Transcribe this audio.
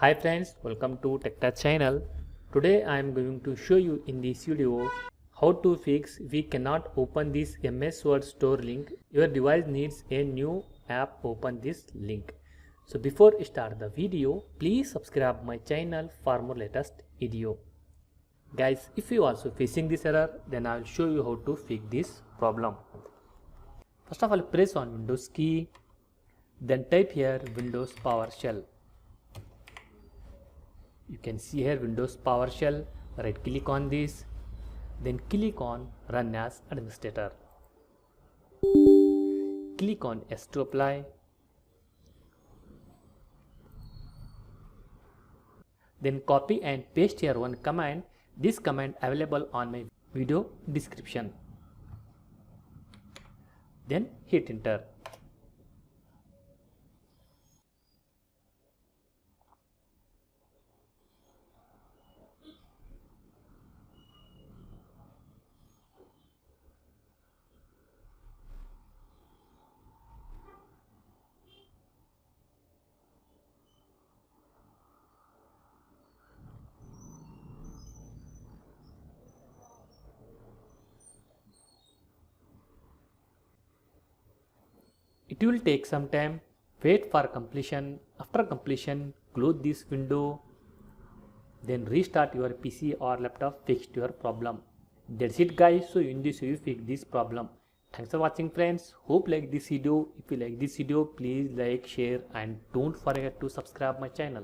Hi friends, welcome to TechTouch channel. Today I am going to show you in this video how to fix we cannot open this MS Word store link. Your device needs a new app open this link. So before I start the video, please subscribe my channel for more latest video. Guys, if you also facing this error, then I will show you how to fix this problem. First of all, press on Windows key, then type here Windows PowerShell. You can see here Windows PowerShell. Right click on this, then click on Run as Administrator. Click on Yes to apply. Then copy and paste here one command. This command available on my video description. Then hit enter. It will take some time. Wait for completion. After completion, close this window. Then restart your PC or laptop. Fix your problem. That's it guys. So in this you fix this problem. Thanks for watching friends. Hope like this video. If you like this video, please like, share and don't forget to subscribe my channel.